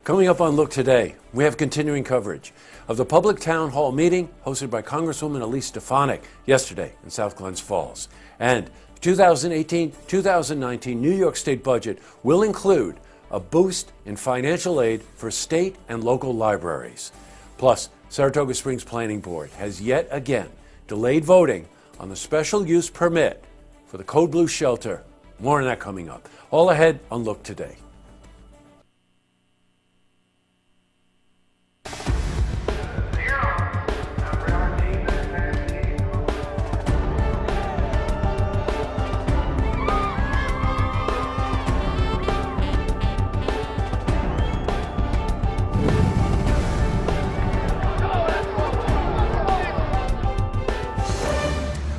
Coming up on Look Today, we have continuing coverage of the public town hall meeting hosted by Congresswoman Elise Stefanik yesterday in South Glens Falls. And 2018-2019 New York State budget will include a boost in financial aid for state and local libraries. Plus, Saratoga Springs Planning Board has yet again delayed voting on the special use permit for the Code Blue shelter. More on that coming up. All ahead on Look Today.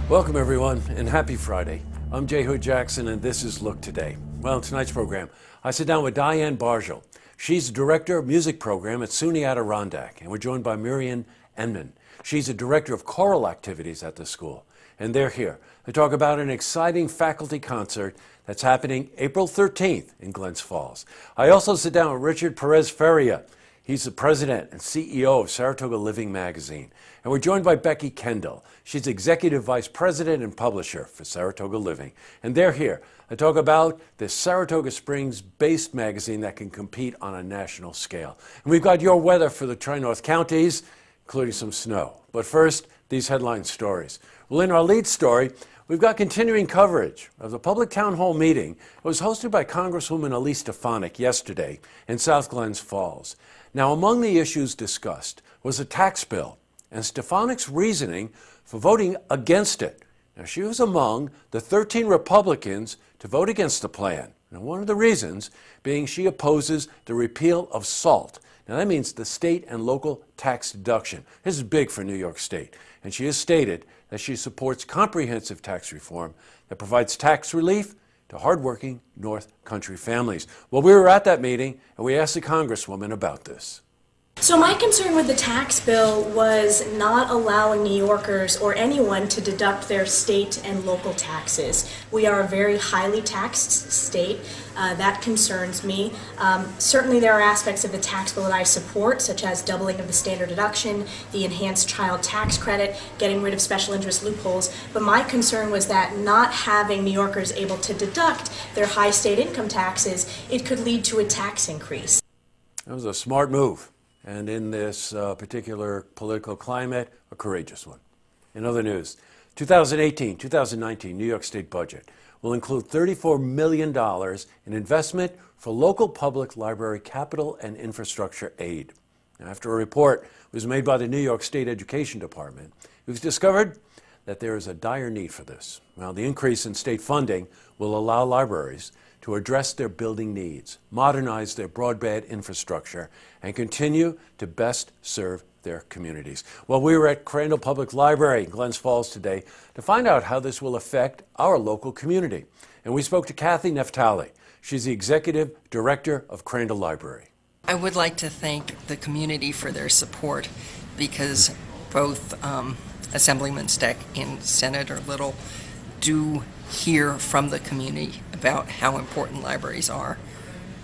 Welcome everyone and happy Friday. I'm Jay Hood Jackson and this is Look Today. Well, in tonight's program, I sit down with Diane Bargel. She's the Director of Music Program at SUNY Adirondack, and we're joined by Miriam Enman. She's the Director of Choral Activities at the school, and they're here to talk about an exciting faculty concert that's happening April 13th in Glens Falls. I also sit down with Richard Perez Feria. He's the president and CEO of Saratoga Living magazine. And we're joined by Becky Kendall. She's executive vice president and publisher for Saratoga Living. And they're here to talk about this Saratoga Springs-based magazine that can compete on a national scale. And we've got your weather for the Tri-North counties, including some snow. But first, these headline stories. Well, in our lead story, we've got continuing coverage of the public town hall meeting. It was hosted by Congresswoman Elise Stefanik yesterday in South Glens Falls. Now, among the issues discussed was a tax bill and Stefanik's reasoning for voting against it. Now, she was among the 13 Republicans to vote against the plan. And one of the reasons being she opposes the repeal of SALT. Now, that means the state and local tax deduction. This is big for New York State. And she has stated that she supports comprehensive tax reform that provides tax relief to hardworking North Country families. Well, we were at that meeting, and we asked the Congresswoman about this. So my concern with the tax bill was not allowing New Yorkers or anyone to deduct their state and local taxes. We are a very highly taxed state. That concerns me. Certainly there are aspects of the tax bill that I support, such as doubling of the standard deduction, the enhanced child tax credit, getting rid of special interest loopholes. But my concern was that not having New Yorkers able to deduct their high state income taxes, it could lead to a tax increase. That was a smart move. And in this particular political climate, a courageous one. In other news, 2018-2019 New York State budget will include $34 million in investment for local public library capital and infrastructure aid. Now, after a report was made by the New York State Education Department, it was discovered that there is a dire need for this. Now, the increase in state funding will allow libraries to address their building needs, modernize their broadband infrastructure, and continue to best serve their communities. Well, we were at Crandall Public Library in Glens Falls today to find out how this will affect our local community. And we spoke to Kathy Neftali. She's the executive director of Crandall Library. I would like to thank the community for their support because both Assemblyman Steck and Senator Little do hear from the community about how important libraries are,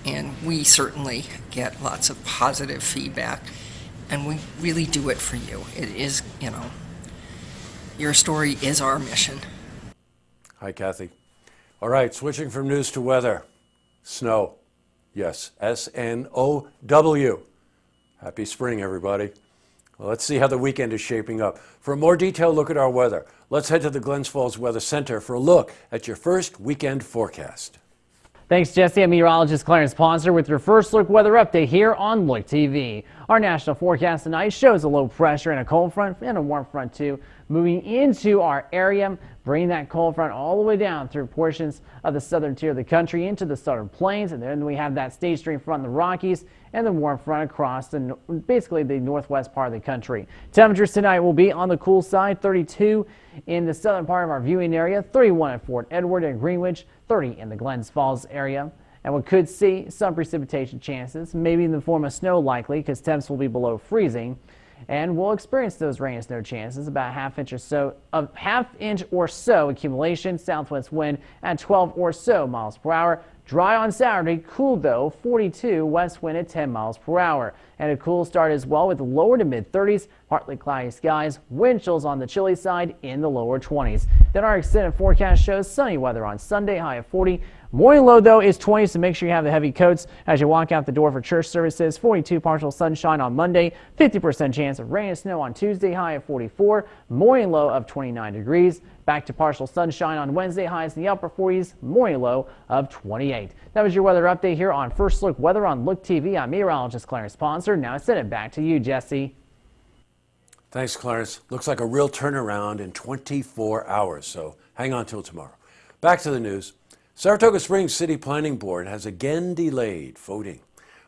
and we certainly get lots of positive feedback, and we really do it for you. It is, your story is our mission. Hi, Kathy. All right, switching from news to weather. Snow. Yes, S-N-O-W. Happy spring, everybody. Well, let's see how the weekend is shaping up. For a more detailed look at our weather, let's head to the Glens Falls Weather Center for a look at your first weekend forecast. Thanks, Jesse. I'm meteorologist Clarence Ponser with your first look weather update here on Look TV. Our national forecast tonight shows a low pressure and a cold front and a warm front too moving into our area, bringing that cold front all the way down through portions of the southern tier of the country into the southern plains, and then we have that stage stream front in the Rockies and the warm front across basically the northwest part of the country. Temperatures tonight will be on the cool side, 32 in the southern part of our viewing area, 31 at Fort Edward and Greenwich, 30 in the Glens Falls area. And we could see some precipitation chances, maybe in the form of snow likely, because temps will be below freezing. And we'll experience those rain and snow chances, about half inch or so accumulation, southwest wind at 12 or so miles per hour. Dry on Saturday, cool though, 42, west wind at 10 miles per hour. And a cool start as well with lower to mid 30s, partly cloudy skies, wind chills on the chilly side in the lower 20s. Then our extended forecast shows sunny weather on Sunday, high of 40. Morning low, though, is 20, so make sure you have the heavy coats as you walk out the door for church services. 42 partial sunshine on Monday, 50% chance of rain and snow on Tuesday, high of 44. Morning low of 29 degrees. Back to partial sunshine on Wednesday, highs in the upper 40s, morning low of 28. That was your weather update here on First Look Weather on Look TV. I'm meteorologist Clarence Ponser. Now I send it back to you, Jesse. Thanks, Clarence. Looks like a real turnaround in 24 hours, so hang on till tomorrow. Back to the news. Saratoga Springs City Planning Board has again delayed voting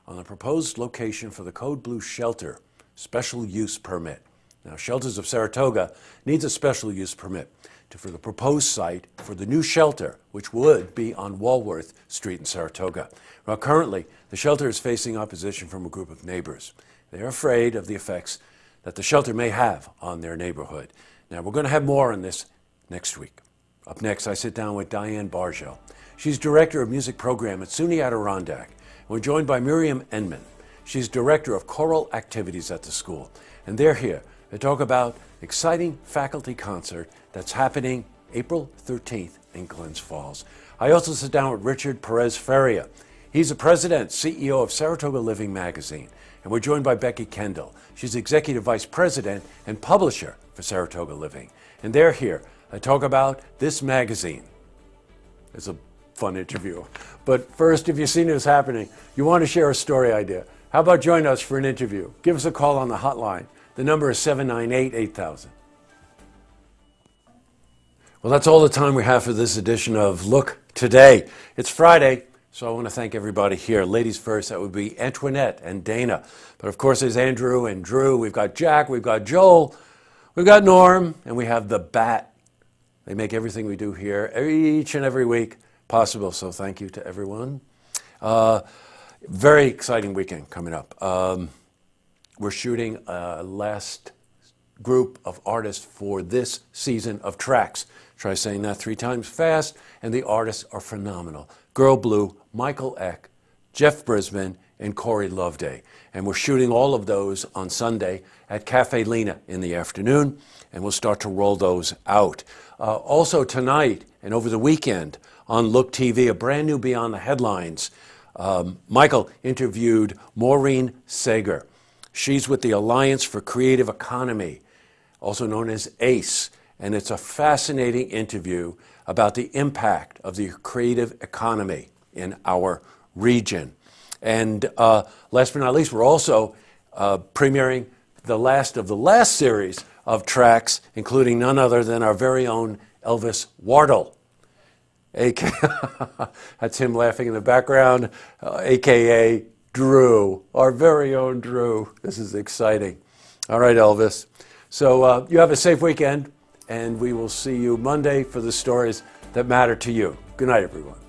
on the proposed location for the Code Blue Shelter special use permit. Now, Shelters of Saratoga needs a special use permit for the proposed site for the new shelter, which would be on Walworth Street in Saratoga. Well, currently, the shelter is facing opposition from a group of neighbors. They are afraid of the effects that the shelter may have on their neighborhood. Now, we're going to have more on this next week. Up next, I sit down with Diane Bargel. She's Director of Music Program at SUNY Adirondack. We're joined by Miriam Enman. She's Director of Choral Activities at the school. And they're here to talk about exciting faculty concert that's happening April 13th in Glens Falls. I also sit down with Richard Perez Feria. He's the President, CEO of Saratoga Living Magazine. And we're joined by Becky Kendall. She's Executive Vice President and Publisher for Saratoga Living. And they're here to talk about this magazine. It's a fun interview. But first, if you've seen what's happening, you want to share a story idea, how about join us for an interview? Give us a call on the hotline. The number is 798-8000. Well, that's all the time we have for this edition of Look Today. It's Friday, so I want to thank everybody here. Ladies first, that would be Antoinette and Dana. But of course, there's Andrew and Drew. We've got Jack, we've got Joel, we've got Norm, and we have the Bat. They make everything we do here each and every week possible, so thank you to everyone. Very exciting weekend coming up. We're shooting a last group of artists for this season of Tracks. Try saying that 3 times fast, and the artists are phenomenal. Girl Blue, Michael Eck, Jeff Brisbane, and Corey Loveday. And we're shooting all of those on Sunday at Cafe Lena in the afternoon, and we'll start to roll those out. Also tonight and over the weekend on Look TV, a brand new Beyond the Headlines. Michael interviewed Maureen Sager. She's with the Alliance for Creative Economy, also known as ACE, and it's a fascinating interview about the impact of the creative economy in our region. And last but not least, we're also premiering the last of the last series of Tracks, including none other than our very own Elvis Wardle. That's him laughing in the background, a.k.a. Drew, our very own Drew. This is exciting. All right, Elvis. So you have a safe weekend, and we will see you Monday for the stories that matter to you. Good night, everyone.